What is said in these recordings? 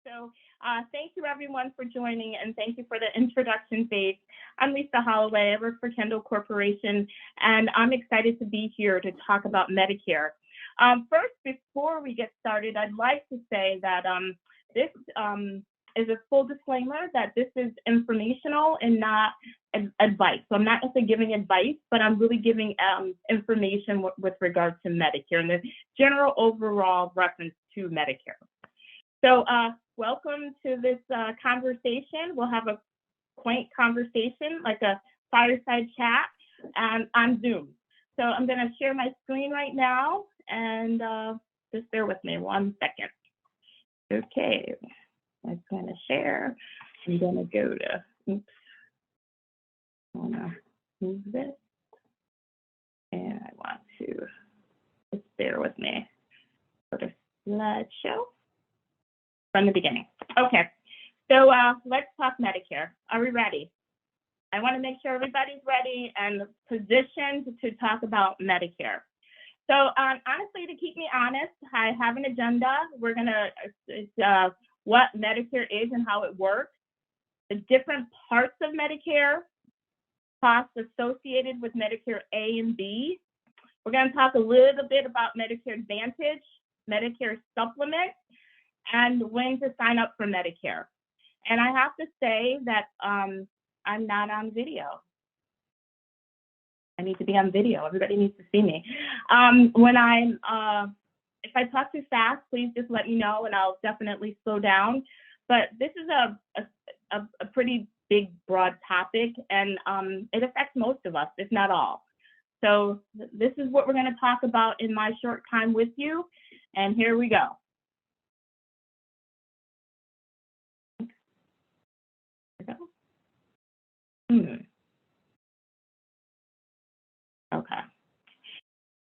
So thank you everyone for joining, and thank you for the introduction phase. I'm Lisa Holloway. I work for Kendall Corporation, and I'm excited to be here to talk about Medicare. First, before we get started, I'd like to say that this is a full disclaimer that this is informational and not advice. So I'm not necessarily giving advice, but I'm really giving information with regard to Medicare and the general overall reference to Medicare. So welcome to this conversation. We'll have a quaint conversation, like a fireside chat, on Zoom. So I'm going to share my screen right now, and just bear with me 1 second. Okay, I'm going to share. I'm going to go to, oops, I want to move this, and I want to, just bear with me. Go to slideshow. From the beginning. Okay, so let's talk Medicare. Are we ready? I want to make sure everybody's ready and positioned to talk about Medicare. So honestly, to keep me honest, I have an agenda. We're gonna, what Medicare is and how it works, the different parts of Medicare, costs associated with Medicare A and B. We're gonna talk a little bit about Medicare Advantage, Medicare Supplement, and when to sign up for Medicare. And I have to say that I'm not on video. I need to be on video. Everybody needs to see me. When I'm, if I talk too fast, please just let me know and I'll definitely slow down. But this is a pretty big, broad topic, and it affects most of us, if not all. So this is what we're gonna talk about in my short time with you, and here we go. Okay.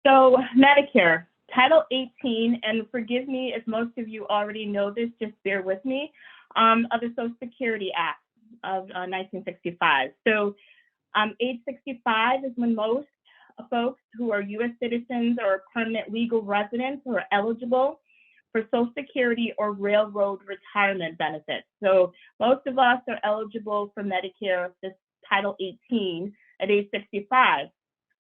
So Medicare, Title 18, and forgive me if most of you already know this, just bear with me, of the Social Security Act of 1965. So age 65 is when most folks who are U.S. citizens or permanent legal residents who are eligible for Social Security or railroad retirement benefits. So most of us are eligible for Medicare, this Title 18 at age 65.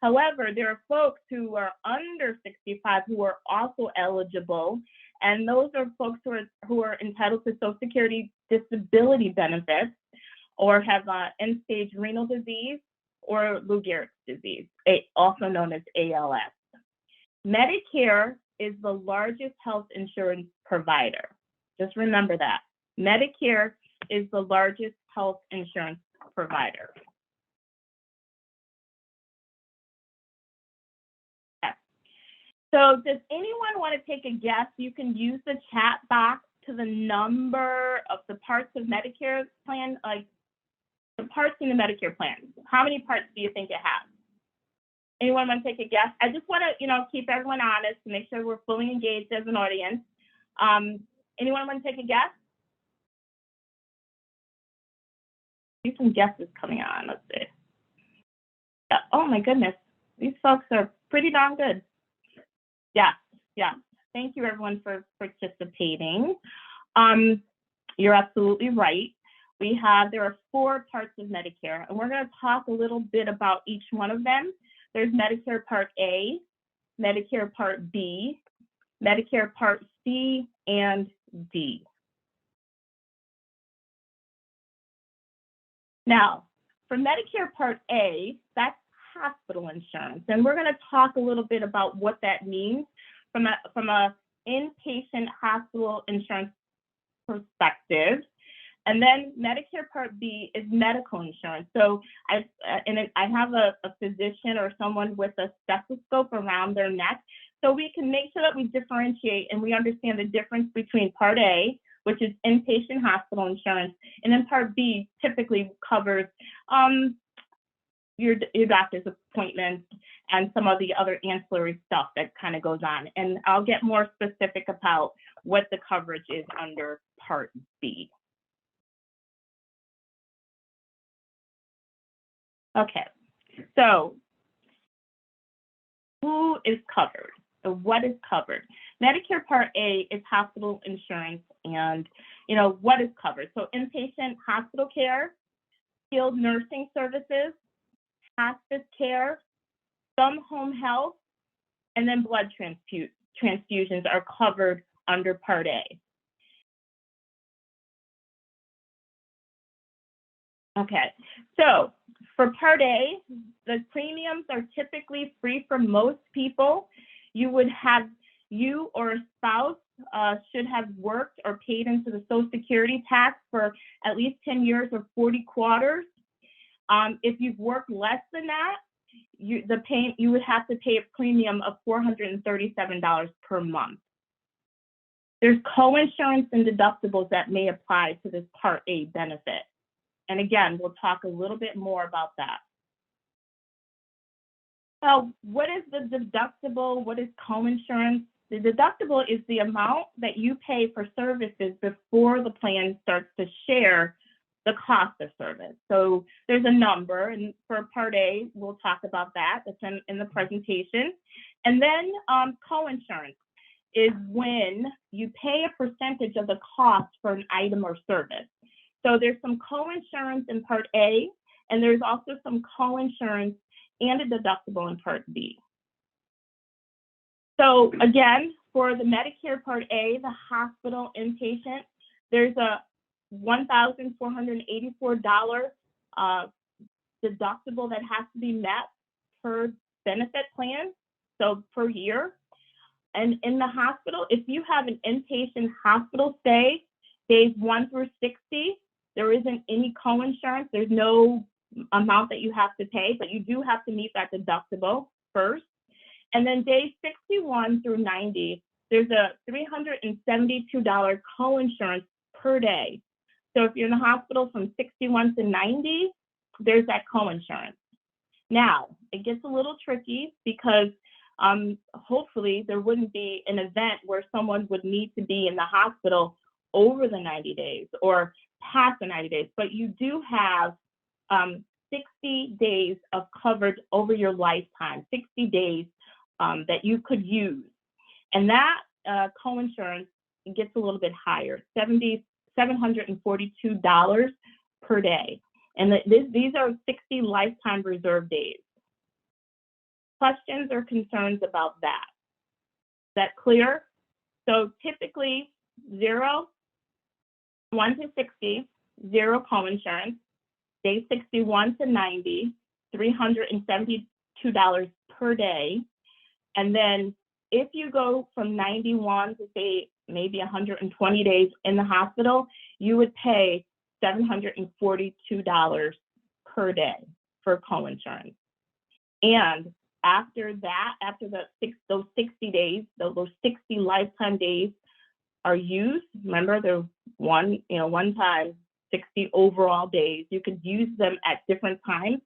However, there are folks who are under 65 who are also eligible, and those are folks who are entitled to Social Security disability benefits or have end-stage renal disease or Lou Gehrig's disease, also known as ALS. Medicare is the largest health insurance provider. Just remember that. Medicare is the largest health insurance provider. Okay. So does anyone want to take a guess? You can use the chat box to the number of the parts of Medicare plan, like the parts in the Medicare plan. How many parts do you think it has? Anyone want to take a guess? I just want to, keep everyone honest to make sure we're fully engaged as an audience. Anyone want to take a guess? See some guesses coming on. Let's see. Yeah. Oh my goodness, these folks are pretty darn good. Yeah. Thank you everyone for participating. You're absolutely right. There are 4 parts of Medicare, and we're going to talk a little bit about each one of them. There's Medicare Part A, Medicare Part B, Medicare Part C, and D. Now, for Medicare Part A, that's hospital insurance, and we're going to talk a little bit about what that means from a inpatient hospital insurance perspective. And then Medicare Part B is medical insurance. So I have a physician or someone with a stethoscope around their neck, so we can make sure that we differentiate and we understand the difference between Part A, which is inpatient hospital insurance, and then Part B typically covers your doctor's appointments and some of the other ancillary stuff that kind of goes on. And I'll get more specific about what the coverage is under Part B. Okay, so who is covered? So what is covered? Medicare Part A is hospital insurance and, what is covered. So inpatient hospital care, skilled nursing services, hospice care, some home health, and then blood transfusions are covered under Part A. Okay, so for Part A, the premiums are typically free for most people. You or a spouse should have worked or paid into the Social Security tax for at least 10 years or 40 quarters. If you've worked less than that, you would have to pay a premium of $437 per month. There's co-insurance and deductibles that may apply to this Part A benefit. And again, we'll talk a little bit more about that. So what is the deductible? What is co-insurance? The deductible is the amount that you pay for services before the plan starts to share the cost of service. So there's a number, and for Part A, we'll talk about that. That's in the presentation. And then co-insurance is when you pay a percentage of the cost for an item or service. So there's some co-insurance in Part A, and there's also some co-insurance and a deductible in Part B. So again, for the Medicare Part A, the hospital inpatient, there's a $1,484 deductible that has to be met per benefit plan, so per year. And in the hospital, if you have an inpatient hospital stay, days 1 through 60, there isn't any co-insurance. There's no amount that you have to pay, but you do have to meet that deductible first. And then days 61 through 90, there's a $372 co-insurance per day. So if you're in the hospital from 61 to 90, there's that co-insurance. Now, it gets a little tricky because hopefully there wouldn't be an event where someone would need to be in the hospital over the 90 days or past the 90 days, but you do have 60 days of coverage over your lifetime, 60 days that you could use. And that co-insurance gets a little bit higher, $742 per day. And these are 60 lifetime reserve days. Questions or concerns about that? Is that clear? So typically 1 to 60, 0 co-insurance, day 61 to 90, $372 per day. And then if you go from 91 to say maybe 120 days in the hospital, you would pay $742 per day for co-insurance. And after that, those 60 days, those 60 lifetime days are used, remember they're one time, 60 overall days. You could use them at different times.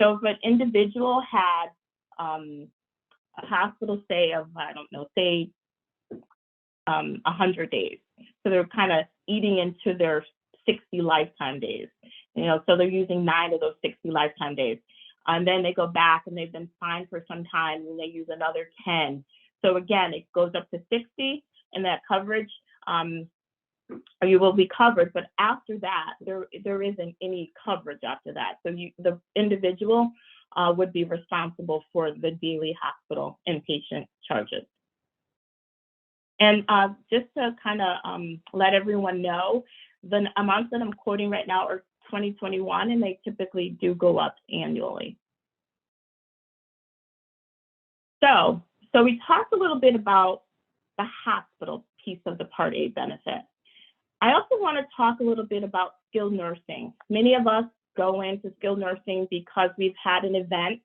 So if an individual had a hospital stay of, I don't know, say 100 days. So they're kind of eating into their 60 lifetime days. So they're using 9 of those 60 lifetime days. And then they go back and they've been fine for some time and they use another 10. So again, it goes up to 60 and that coverage, or you will be covered, but after that, there isn't any coverage after that. So the individual would be responsible for the daily hospital inpatient charges. And just to kind of let everyone know, the amounts that I'm quoting right now are 2021, and they typically do go up annually. So we talked a little bit about the hospital piece of the Part A benefit. I also want to talk a little bit about skilled nursing. Many of us go into skilled nursing because we've had an event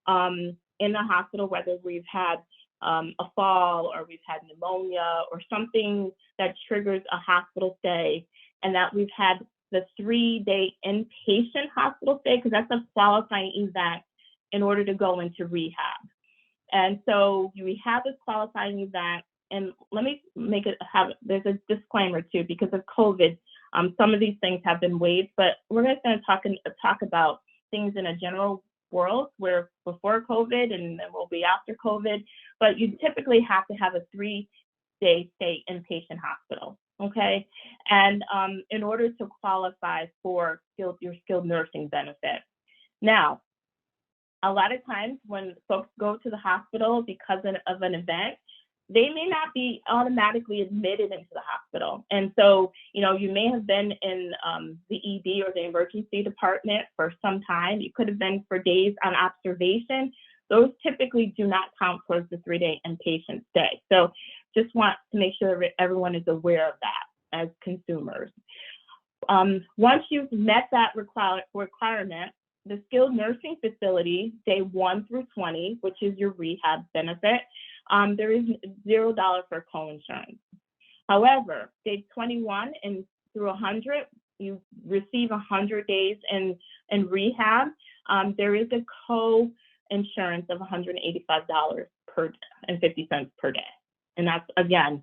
in the hospital, whether we've had a fall or we've had pneumonia or something that triggers a hospital stay, and that we've had the 3-day inpatient hospital stay, because that's a qualifying event in order to go into rehab. And so we have this qualifying event, and let me there's a disclaimer too, because of COVID, some of these things have been waived, but we're just going to talk about things in a general world where before COVID and then we'll be after COVID, but you typically have to have a 3 day stay inpatient hospital, okay? And in order to qualify for your skilled nursing benefit. Now, a lot of times when folks go to the hospital because of an event, they may not be automatically admitted into the hospital. And so, you may have been in the ED or the emergency department for some time. You could have been for days on observation. Those typically do not count towards the 3-day inpatient stay. So just want to make sure that everyone is aware of that as consumers. Once you've met that requirement, the skilled nursing facility, day 1 through 20, which is your rehab benefit, there is $0 for coinsurance. However, day 21 and through 100, you receive 100 days in rehab. There is a co-insurance of $185 and 50 cents per day. And that's, again,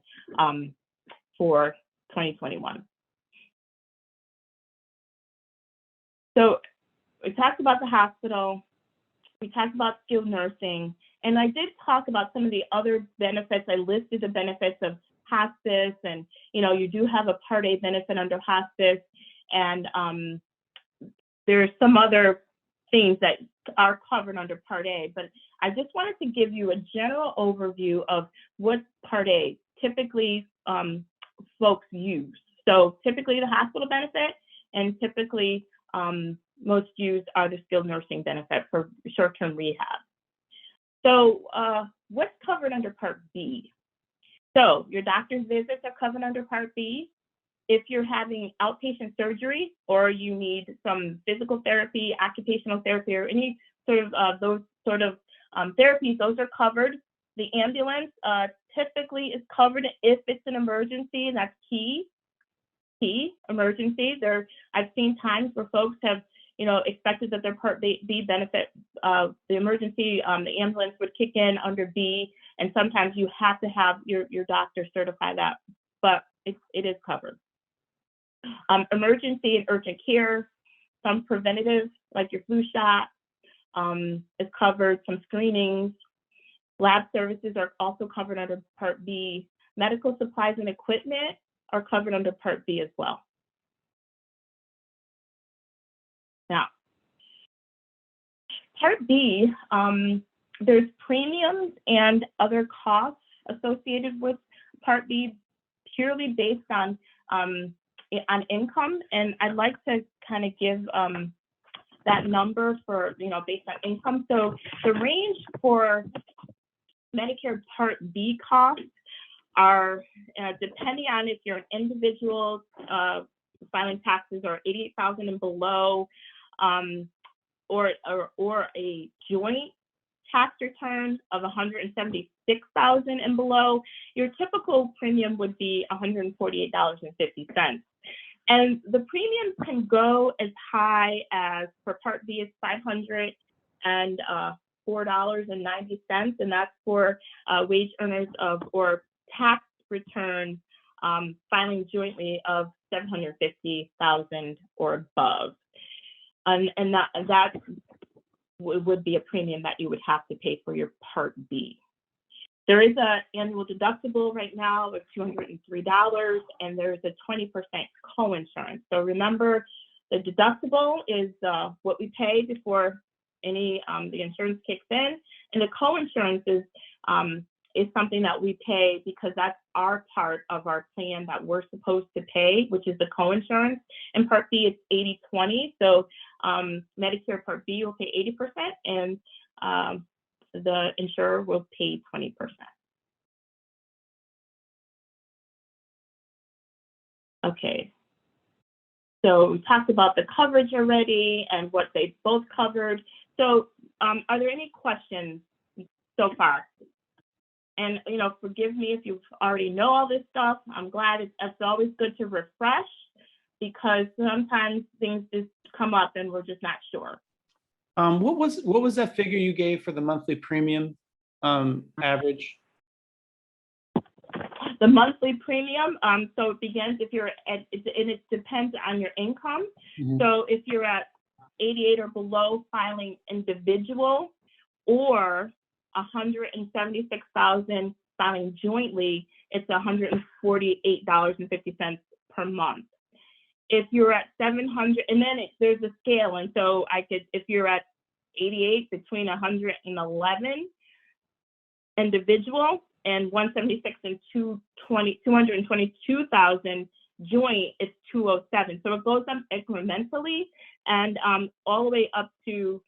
for 2021. So we talked about the hospital, we talked about skilled nursing, and I did talk about some of the other benefits. I listed the benefits of hospice, and you do have a Part A benefit under hospice, and there's some other things that are covered under Part A, but I just wanted to give you a general overview of what Part A typically folks use. So typically the hospital benefit, and typically most used are the skilled nursing benefit for short-term rehab. So what's covered under Part B? So your doctor's visits are covered under Part B. If you're having outpatient surgery or you need some physical therapy, occupational therapy, or any sort of those sort of therapies, those are covered. The ambulance typically is covered if it's an emergency, and that's key emergency. I've seen times where folks have expected that their Part B benefit, the emergency, the ambulance would kick in under B, and sometimes you have to have your doctor certify that, but it is covered. Emergency and urgent care, some preventative, like your flu shot, is covered, some screenings. Lab services are also covered under Part B. Medical supplies and equipment are covered under Part B as well. Now, Part B, there's premiums and other costs associated with Part B purely based on income, and I'd like to kind of give that number for, based on income. So the range for Medicare Part B costs are, depending on if you're an individual filing taxes are $88,000 and below, or a joint tax return of $176,000 and below, your typical premium would be $148.50. And the premiums can go as high as, for Part B, is $504.90, and that's for wage earners or tax return filing jointly of $750,000 or above. And that would be a premium that you would have to pay for your Part B. There is an annual deductible right now of $203, and there's a 20% co-insurance. So remember, the deductible is what we pay before the insurance kicks in, and the co-insurance is something that we pay because that's our part of our plan that we're supposed to pay, which is the co-insurance. In Part B, it's 80-20. So Medicare Part B will pay 80%, and the insurer will pay 20%. Okay. So we talked about the coverage already and what they both covered. So are there any questions so far? And, forgive me if you already know all this stuff. I'm glad. It's always good to refresh, because sometimes things just come up and we're just not sure. What was that figure you gave for the monthly premium average? The monthly premium, so it begins if you're and it depends on your income. Mm-hmm. So if you're at 88 or below filing individual, or 176,000 filing jointly, it's $148.50 per month. If you're at 700, and then there's a scale, and so if you're at 88, between 111 individual and 176 and 222,000 joint, it's 207. So it goes up incrementally, and all the way up to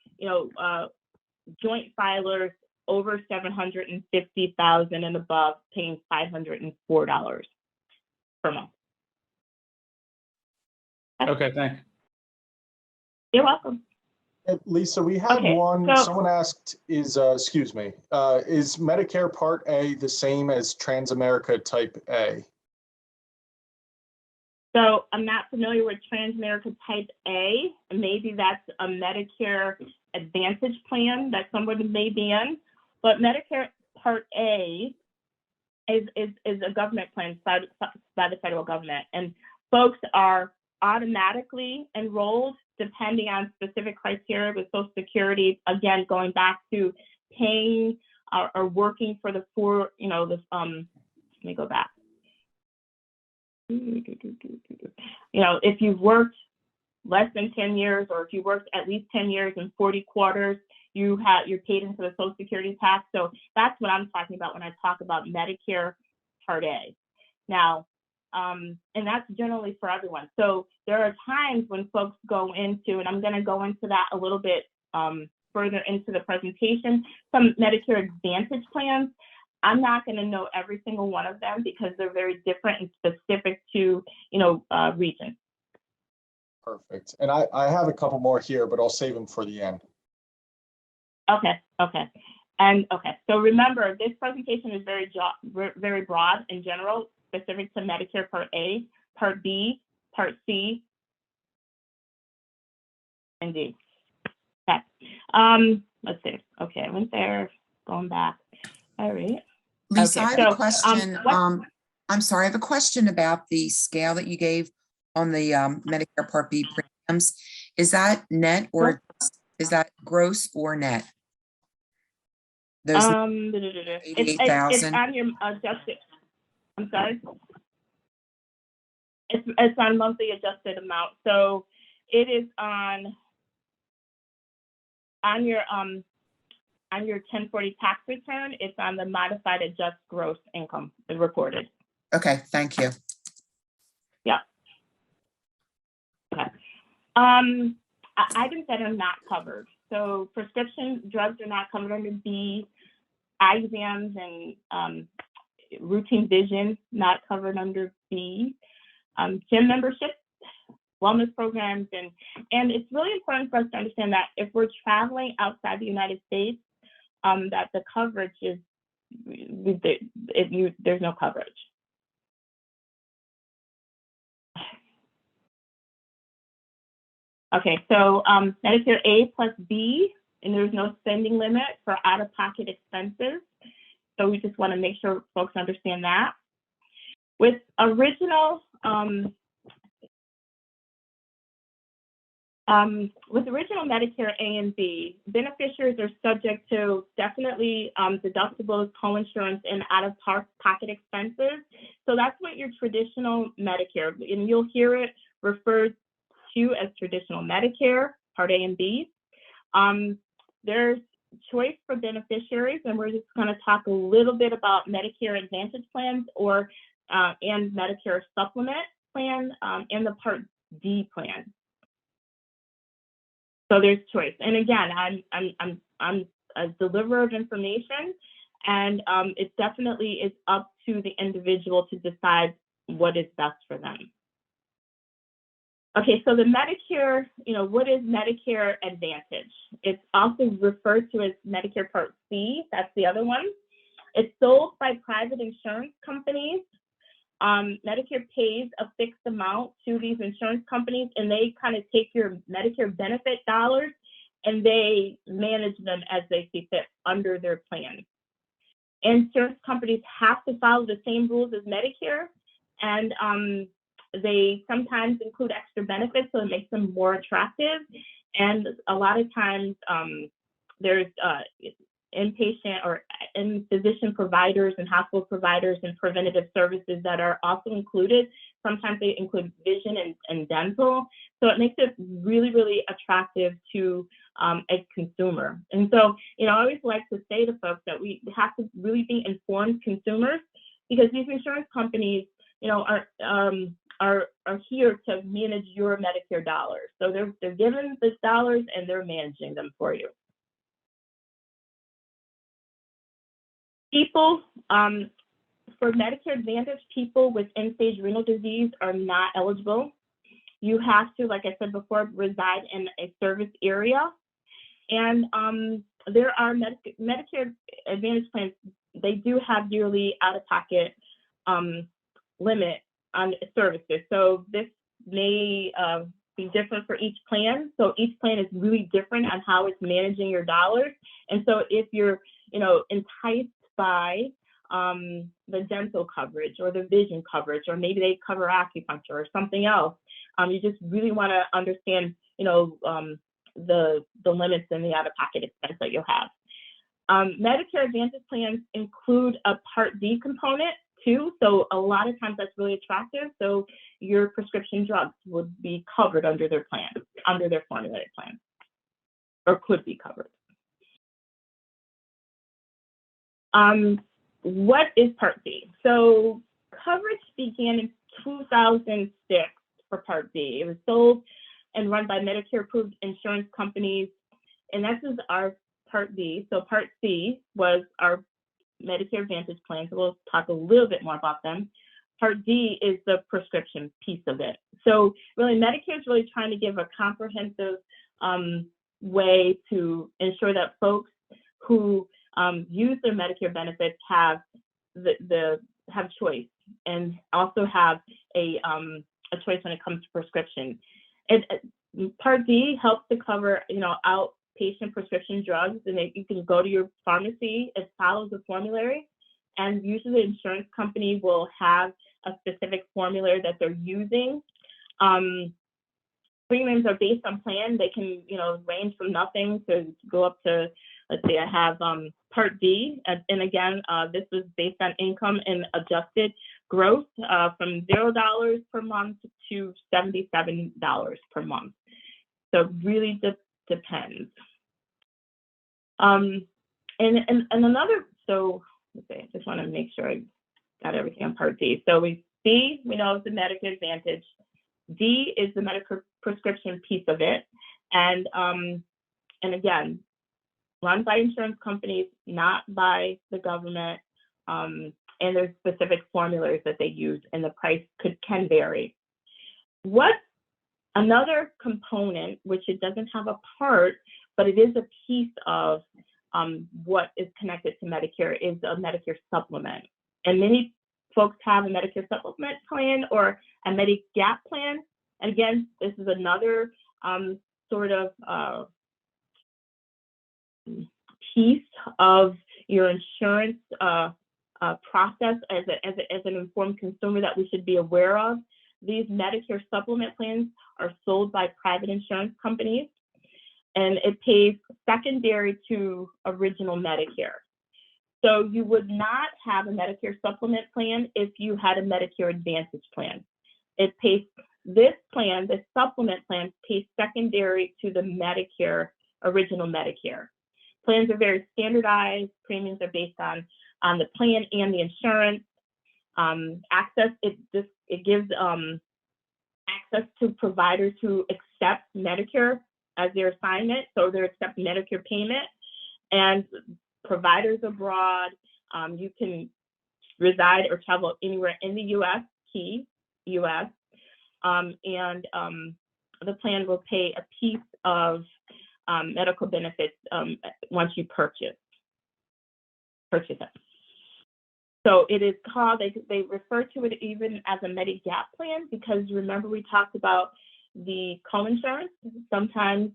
joint filers over 750,000 and above, paying $504 per month. Okay, thanks. You're welcome. Lisa, we had someone asked, is Medicare Part A the same as Transamerica Type A? So I'm not familiar with Transamerica Type A. Maybe that's a Medicare Advantage plan that somebody may be in, but Medicare Part A is a government plan by the federal government, and folks are automatically enrolled depending on specific criteria with Social Security. Again, going back to paying or working for the let me go back. If you've worked less than 10 years, or if you worked at least 10 years and 40 quarters, you're paid into the Social Security tax. So that's what I'm talking about when I talk about Medicare Part A. Now, and that's generally for everyone. So there are times when folks go into, and I'm going to go into that a little bit further into the presentation, some Medicare Advantage plans. I'm not going to know every single one of them because they're very different and specific to, region. Perfect. And I have a couple more here, but I'll save them for the end. Okay. So remember, this presentation is very broad in general, specific to Medicare Part A, Part B, Part C, and D. Okay. Let's see. Okay, I went there, going back. All right. Lisa, Okay, I have a question. I'm sorry, I have a question about the scale that you gave on the Medicare Part B premiums. Is that net, or is that gross or net? Those 88,000. It's on your adjusted. I'm sorry. It's on monthly adjusted amount. So it is on your 1040 tax return. It's on the modified adjusted gross income reported. Okay, thank you. Yeah. Okay. Items that are not covered. So prescription drugs are not covered under B. Eye exams and routine vision not covered under B. Gym membership, wellness programs, and it's really important for us to understand that if we're traveling outside the United States, that the coverage is there's no coverage. Okay, so Medicare A plus B, and there's no spending limit for out-of-pocket expenses. So we just want to make sure folks understand that. With original Medicare A and B, beneficiaries are subject to definitely deductibles, co-insurance, and out-of-pocket expenses. So that's what your traditional Medicare, and you'll hear it referred to as traditional Medicare, Part A and B. There's choice for beneficiaries, and we're just going to talk a little bit about Medicare Advantage plans and Medicare Supplement plan and the Part D plan. So there's choice, and again, I'm a deliverer of information, and it definitely is up to the individual to decide what is best for them. Okay, so the Medicare, what is Medicare Advantage? It's also referred to as Medicare Part C. That's the other one. It's sold by private insurance companies. Medicare pays a fixed amount to these insurance companies, and they kind of take your Medicare benefit dollars and they manage them as they see fit under their plan. Insurance companies have to follow the same rules as Medicare, and they sometimes include extra benefits, so it makes them more attractive. And a lot of times there's inpatient or in physician providers and hospital providers and preventative services that are also included. Sometimes they include vision and dental. So it makes it really, really attractive to a consumer. And so, I always like to say to folks that we have to really be informed consumers, because these insurance companies, are here to manage your Medicare dollars. So they're given the dollars and they're managing them for you. People, for Medicare Advantage, people with end-stage renal disease are not eligible. You have to, like I said before, reside in a service area. And there are Medicare Advantage plans, they do have yearly out-of-pocket limit on services. So this may be different for each plan. So each plan is really different on how it's managing your dollars. And so if you're, enticed by the dental coverage or the vision coverage, or maybe they cover acupuncture or something else, you just really want to understand, the limits and the out-of-pocket expense that you'll have. Medicare Advantage plans include a Part D component too, so a lot of times that's really attractive. So your prescription drugs would be covered under their plan, under their formulary plan, or could be covered. What is Part D? So coverage began in 2006 for Part D. It was sold and run by Medicare-approved insurance companies, and this is our Part D. So Part C was our Medicare Advantage plans. So we'll talk a little bit more about them. Part D is the prescription piece of it. So really, Medicare is really trying to give a comprehensive way to ensure that folks who use their Medicare benefits have have choice, and also have a choice when it comes to prescription. Part D helps to cover, outpatient prescription drugs, and you can go to your pharmacy. It follows the formulary, and usually the insurance company will have a specific formulary that they're using. Premiums are based on plan. They can, range from nothing to go up to, let's say I have Part D, and again, this was based on income and adjusted gross from $0 per month to $77 per month. So it really depends. And another, so let's see, I just want to make sure I got everything on Part D. So we know it's the Medicare Advantage. D is the Medicare prescription piece of it, and again, run by insurance companies, not by the government, and there's specific formulas that they use, and the price can vary. What another component, which it doesn't have a part, but it is a piece of what is connected to Medicare, is a Medicare supplement. And many folks have a Medicare supplement plan or a Medigap plan. And again, this is another sort of piece of your insurance process as an informed consumer that we should be aware of. These Medicare supplement plans are sold by private insurance companies, and it pays secondary to original Medicare. So you would not have a Medicare supplement plan if you had a Medicare Advantage plan. This supplement plan pays secondary to the Medicare, original Medicare. Plans are very standardized. Premiums are based on the plan and the insurance. Access, it gives access to providers who accept Medicare as their assignment, so they accept Medicare payment, and providers abroad. You can reside or travel anywhere in the U.S., and the plan will pay a piece of medical benefits once you purchase it. So it is called, they refer to it even as a Medigap plan, because remember we talked about the coinsurance. Sometimes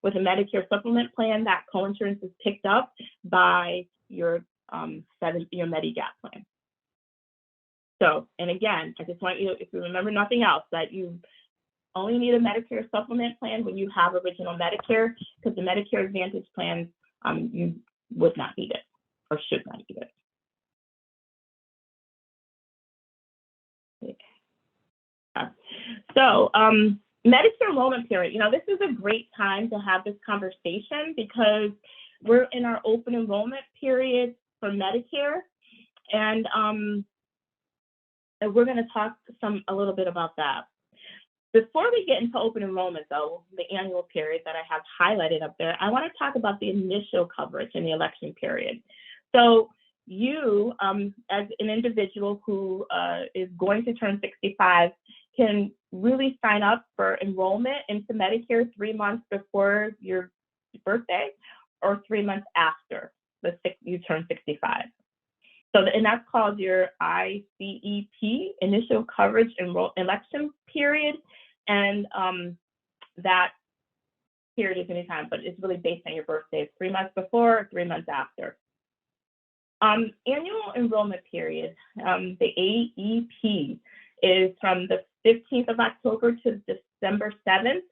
with a Medicare supplement plan, that coinsurance is picked up by your Medigap plan. So, and again, I just want you, if you remember nothing else, that you only need a Medicare supplement plan when you have original Medicare, because the Medicare Advantage plans, would not need it or should not need it. So Medicare enrollment period, this is a great time to have this conversation because we're in our open enrollment period for Medicare, and we're going to talk a little bit about that. Before we get into open enrollment, though, the annual period that I have highlighted up there, I want to talk about the initial coverage in the election period. So you, as an individual who is going to turn 65, can really sign up for enrollment into Medicare 3 months before your birthday or 3 months after you turn 65. So, and that's called your ICEP, Initial Coverage Election Period. And that period is anytime, but it's really based on your birthday. It's 3 months before or 3 months after. Annual enrollment period, the AEP, is from the 15th of October to December 7th.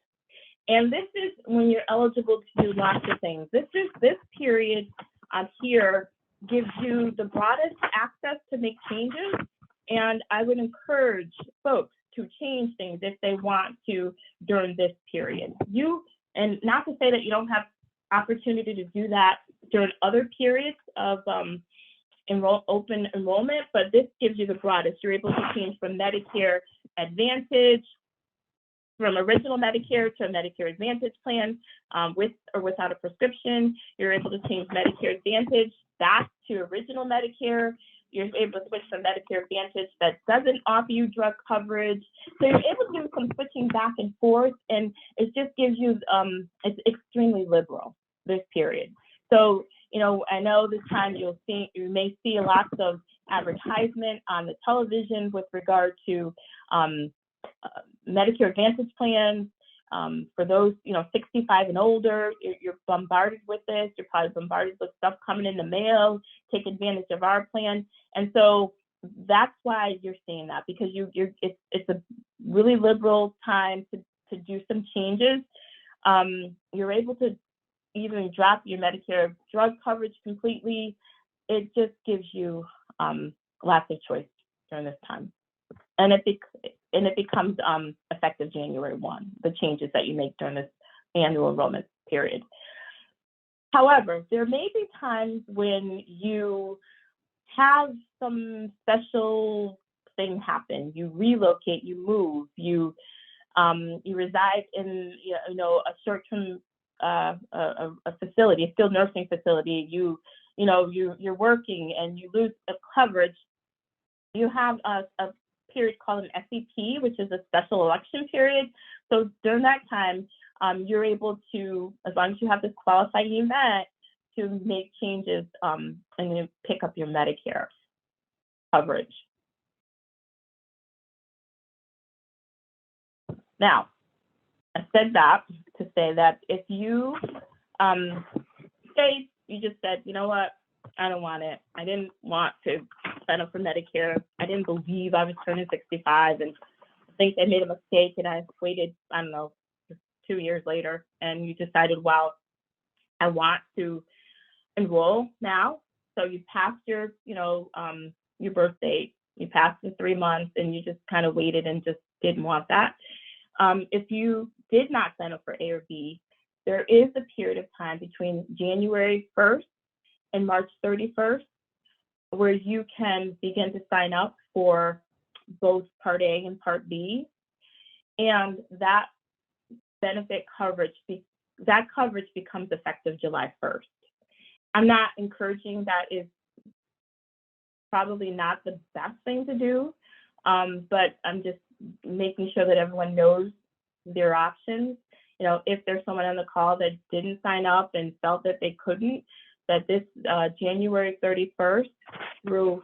And this is when you're eligible to do lots of things. This period here gives you the broadest access to make changes. And I would encourage folks to change things if they want to during this period. And not to say that you don't have opportunity to do that during other periods of open enrollment, but this gives you the broadest. You're able to change from Medicare Advantage, from original Medicare to a Medicare Advantage plan with or without a prescription. You're able to change Medicare Advantage back to original Medicare. You're able to switch from Medicare Advantage that doesn't offer you drug coverage. So you're able to do some switching back and forth, and it just gives you, it's extremely liberal, this period. So, I know this time you may see lots of advertisement on the television with regard to Medicare Advantage plans. For those, 65 and older, you're bombarded with this. You're probably bombarded with stuff coming in the mail. Take advantage of our plan, and so that's why you're seeing that, because it's a really liberal time to do some changes. You're able to even drop your Medicare drug coverage completely. It just gives you lots of choice during this time, and it becomes effective January 1, the changes that you make during this annual enrollment period. However, there may be times when you have some special thing happen. You relocate, you move, you reside in a short-term a facility, a skilled nursing facility. You're working and you lose a coverage. You have a period called an SEP, which is a special election period. So during that time, you're able to, as long as you have this qualifying event, to make changes and then pick up your Medicare coverage. Now, I said that to say that if you say you just said, you know what, I don't want it. I didn't want to sign up for Medicare. I didn't believe I was turning 65, and I think I made a mistake, and I waited, 2 years later, and you decided, well, I want to enroll now. So you passed your birth date, you passed the 3 months, and you just kind of waited and just didn't want that. If you did not sign up for A or B, there is a period of time between January 1st and March 31st where you can begin to sign up for both Part A and Part B, and that benefit coverage, that coverage becomes effective July 1st. I'm not encouraging that. Is probably not the best thing to do, but I'm just making sure that everyone knows their options. If there's someone on the call that didn't sign up and felt that they couldn't, that this January 31st through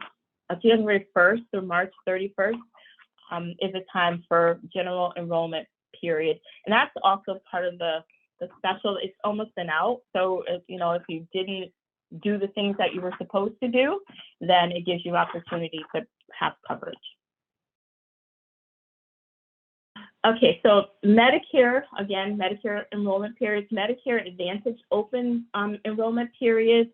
March 31st is a time for general enrollment period. And that's also part of the special. It's almost an out. So if you didn't do the things that you were supposed to do, then it gives you opportunity to have coverage. Okay, so Medicare, again, Medicare enrollment periods, Medicare Advantage open enrollment periods.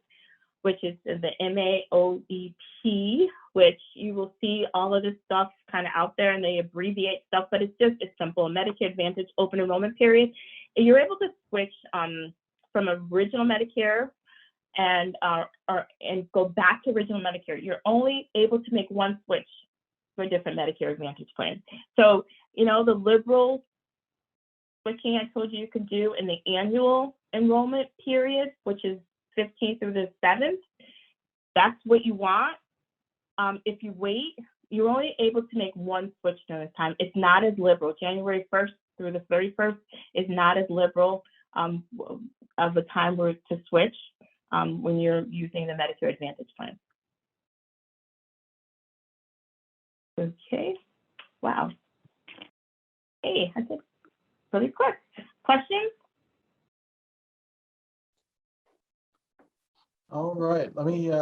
which is the MAOEP, which you will see all of this stuff kind of out there, and they abbreviate stuff, but it's simple. Medicare Advantage open enrollment period. You're able to switch from original Medicare and go back to original Medicare. You're only able to make one switch for different Medicare Advantage plans. So, you know, the liberal switching I told you could do in the annual enrollment period, which is 15th through the 7th, that's what you want. If you wait, you're only able to make one switch during this time. It's not as liberal. January 1st through the 31st is not as liberal of a time where to switch when you're using the Medicare Advantage plan. Okay, wow. Hey, I did really quick. Questions? All right, let me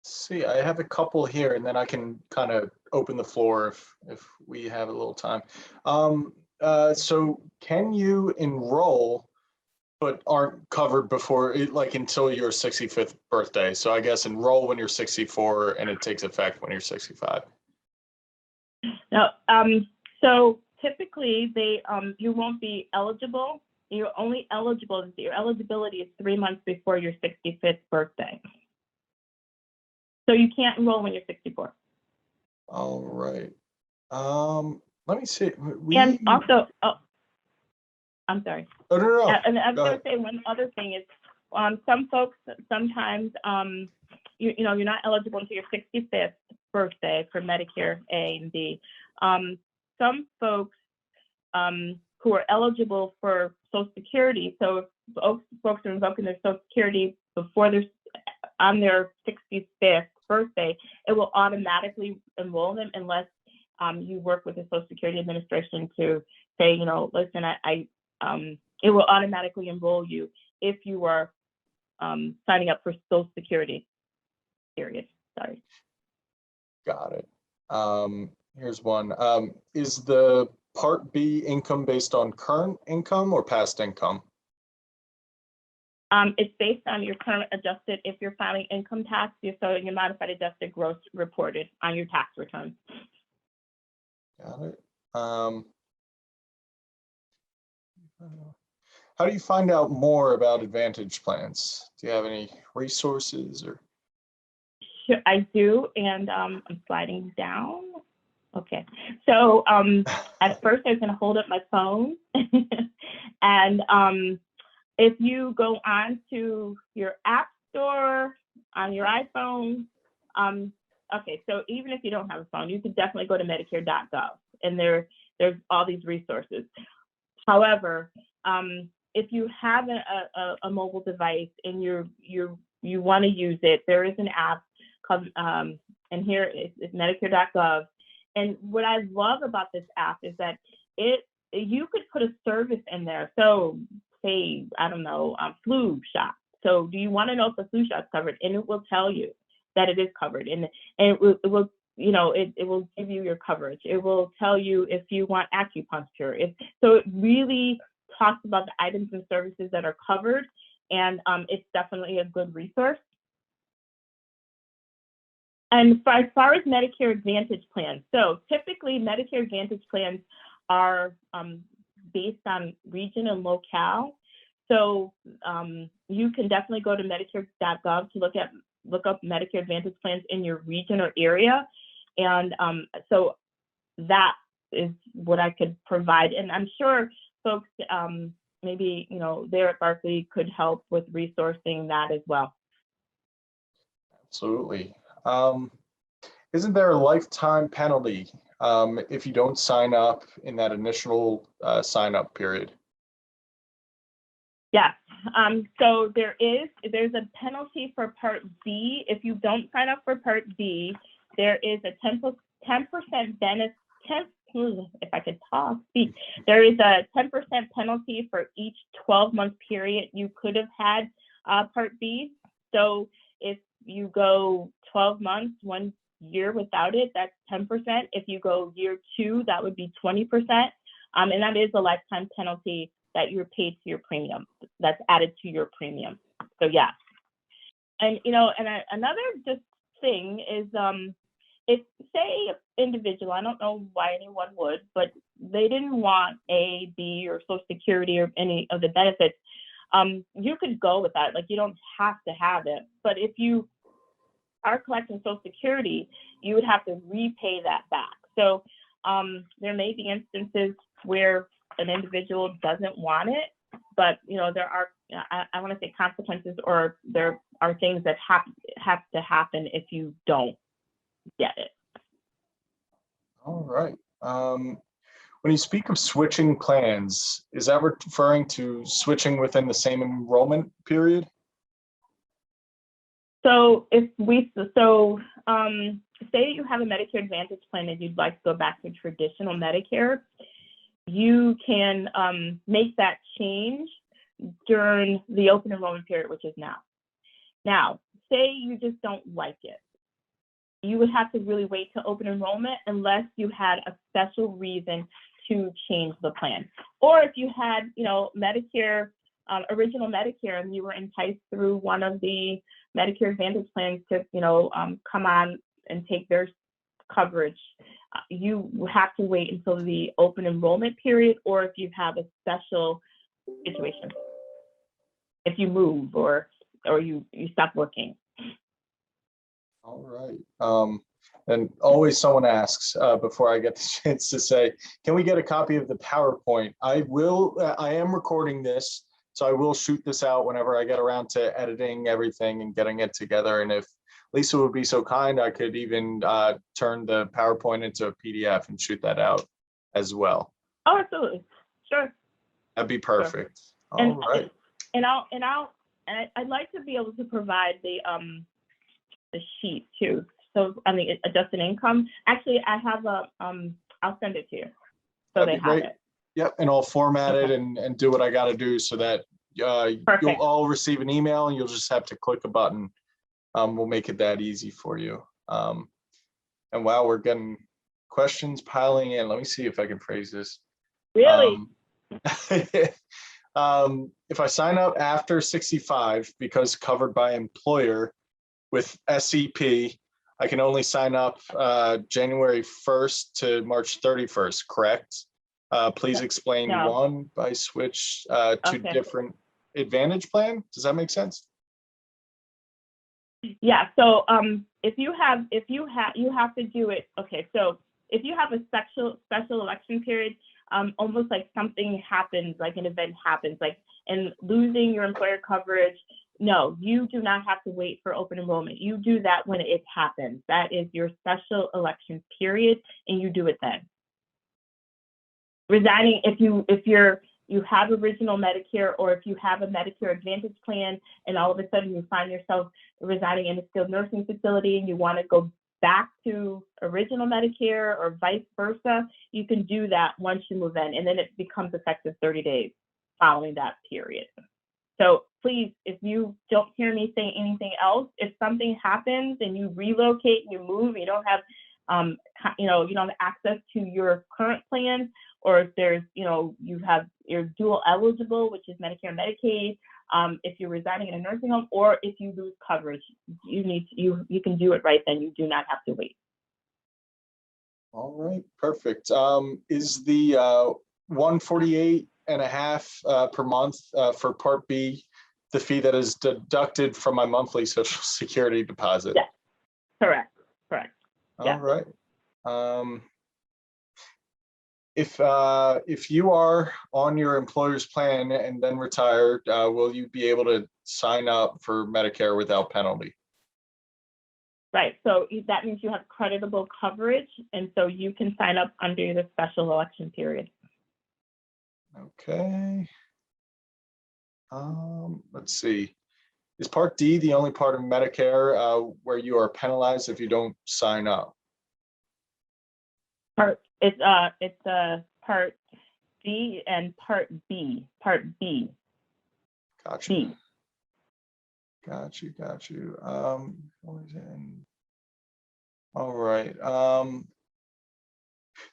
see. I have a couple here, and then I can kind of open the floor if we have a little time. So can you enroll but aren't covered before, like until your 65th birthday? So I guess enroll when you're 64 and it takes effect when you're 65. No, so typically you won't be eligible. You're only eligible, your eligibility is 3 months before your 65th birthday. So you can't enroll when you're 64. All right. Let me see. And also, I'm sorry. Oh, no. And I was going to say one other thing is, some folks sometimes, you know, you're not eligible until your 65th birthday for Medicare A and B. Some folks who are eligible for Social Security, so if folks are invoking their Social Security before they're on their 65th birthday, it will automatically enroll them unless you work with the Social Security Administration to say, you know, listen, it will automatically enroll you if you are signing up for Social Security, period. Sorry. Got it. Here's one. Is the Part B income based on current income or past income? It's based on your current adjusted, if you're filing income tax, so your modified adjusted gross reported on your tax return. Got it. How do you find out more about Advantage plans? Do you have any resources or? Sure, I do, and I'm sliding down. Okay, so at first I was gonna hold up my phone and if you go on to your app store on your iPhone, okay, so even if you don't have a phone, you could definitely go to Medicare.gov, and there's all these resources. However, if you have a mobile device and you want to use it, there is an app called, and here it's Medicare.gov. And what I love about this app is that you could put a service in there. So say, I don't know, flu shot. So do you want to know if the flu shot's covered? And it will tell you that it is covered. And it will you know, it will give you your coverage. It will tell you if you want acupuncture. So it really talks about the items and services that are covered. And it's definitely a good resource. And as far as Medicare Advantage plans, so typically Medicare Advantage plans are based on region and locale. So you can definitely go to Medicare.gov to look up Medicare Advantage plans in your region or area. And so that is what I could provide. And I'm sure folks maybe, you know, there at Barclay could help with resourcing that as well. Absolutely. Isn't there a lifetime penalty if you don't sign up in that initial sign up period? Yes. So there's a penalty for Part B. If you don't sign up for Part B, there is a 10% benefit. If I could speak, there is a 10% penalty for each 12-month period you could have had Part B. So if you go 12 months, 1 year without it, that's 10%. If you go year 2, that would be 20%. And that is a lifetime penalty that you're paid to your premium, that's added to your premium. So yeah. And another just thing is, if say individual, I don't know why anyone would, but they didn't want A, B, or Social Security or any of the benefits, you could go with that. Like, you don't have to have it. But if you are collecting Social Security, you would have to repay that back. So there may be instances where an individual doesn't want it, but there are, I want to say, consequences, or there are things that have to happen if you don't get it. All right. When you speak of switching plans, is that referring to switching within the same enrollment period? So say you have a Medicare Advantage plan and you'd like to go back to traditional Medicare, you can make that change during the open enrollment period, which is now. Now, say you just don't like it. You would have to really wait to open enrollment unless you had a special reason to change the plan. Or if you had, Medicare, original Medicare, and you were enticed through one of the Medicare Advantage plans to, come on and take their coverage, you have to wait until the open enrollment period, or if you have a special situation, if you move or you stop working. All right. And always someone asks before I get the chance to say, can we get a copy of the PowerPoint? I am recording this, so I will shoot this out whenever I get around to editing everything and getting it together. And if Lisa would be so kind, I could even turn the PowerPoint into a PDF and shoot that out as well. Oh, absolutely. Sure. That'd be perfect. Sure. All right. And I'd like to be able to provide the sheet too. So adjusted income. Actually, I have I'll send it to you so they have it. Yep, and I'll format it and do what I got to do so that you'll all receive an email and you'll just have to click a button. We'll make it that easy for you. And wow, we're getting questions piling in. Let me see if I can phrase this. Really? If I sign up after 65 because covered by employer with SEP, I can only sign up January 1st to March 31st, correct? Please explain one by switch to different Advantage plan. Does that make sense? Yeah. So you have to do it. Okay. So if you have a special election period, almost like something happens, like an event happens, like and losing your employer coverage. No, you do not have to wait for open enrollment. You do that when it happens. That is your special election period, and you do it then. Resigning, if you have original Medicare, or if you have a Medicare Advantage plan, and all of a sudden you find yourself residing in a skilled nursing facility and you want to go back to original Medicare or vice versa, you can do that once you move in, and then it becomes effective 30 days following that period. So please, if you don't hear me say anything else, if something happens and you relocate and you move, you don't have, you don't have access to your current plan, or if there's, you're dual eligible, which is Medicare and Medicaid, if you're residing in a nursing home, or if you lose coverage, you can do it right then. You do not have to wait. All right, perfect. Is the 148.5 per month for Part B the fee that is deducted from my monthly Social Security deposit? Yes, correct. All right. If you are on your employer's plan and then retired, will you be able to sign up for Medicare without penalty? Right. So that means you have creditable coverage, and so you can sign up under the special election period. Okay. Let's see. Is Part D the only part of Medicare where you are penalized if you don't sign up? It's Part D and Part B. Part B. Gotcha. B. Got you. All right.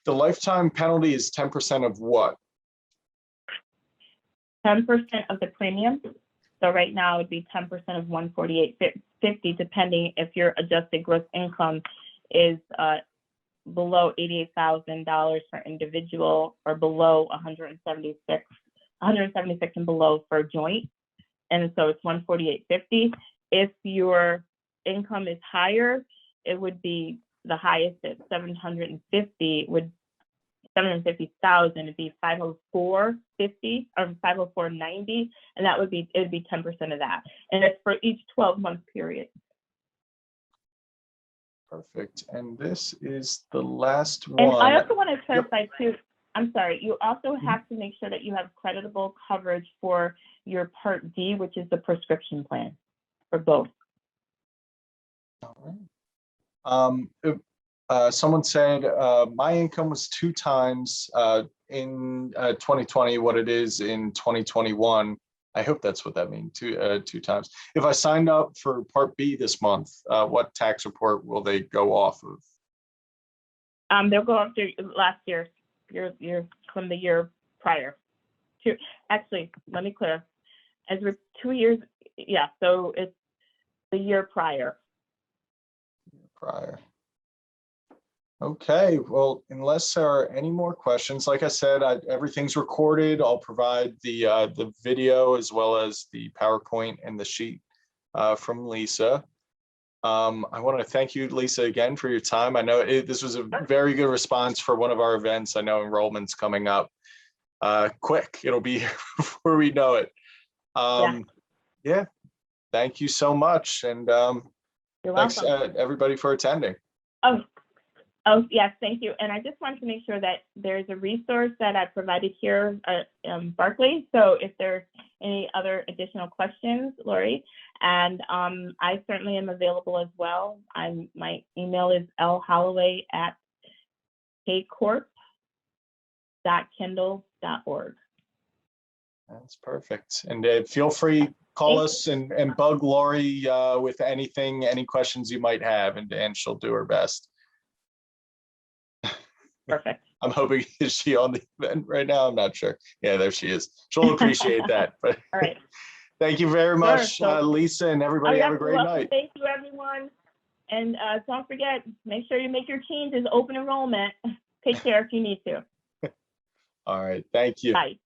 The lifetime penalty is 10% of what? 10% of the premium. So right now it would be 10% of 148. $2,850, depending if your adjusted gross income is below $88,000 for individual or below 176 and below for joint. And so it's $148.50. If your income is higher, it would be the highest at $750,000 it'd be $504.50 or $504.90, and it would be 10% of that. And it's for each 12-month period. Perfect. And this is the last one. And I also want to clarify too, I'm sorry, you also have to make sure that you have creditable coverage for your Part D, which is the prescription plan for both. All right. Someone said my income was 2 times in 2020 what it is in 2021. I hope that's what that means, two times. If I signed up for Part B this month, what tax report will they go off of? They'll go up to last year, your from the year prior. Actually, let me clear. As we're 2 years, yeah, so it's the year prior. Okay, well, unless there are any more questions, like I said, everything's recorded. I'll provide the video as well as the PowerPoint and the sheet from Lisa. I want to thank you, Lisa, again for your time. I know this was a very good response for one of our events. I know enrollment's coming up quick. It'll be here before we know it. Yeah, thank you so much. And thanks everybody for attending. Oh, yes, thank you. And I just wanted to make sure that there's a resource that I provided here at Barclays. So if there's any other additional questions, Lori, and I certainly am available as well. My email is lholloway@kcorp.kindle.org. That's perfect. And feel free, call us and bug Lori with anything, any questions you might have, and she'll do her best. Perfect. I'm hoping, is she on the event right now? I'm not sure. Yeah, there she is. She'll appreciate that. But all right. Thank you very much, Lisa, and everybody. Have a great night. Thank you, everyone. And don't forget, make sure you make your changes. Open enrollment. Take care if you need to. All right. Thank you. Bye.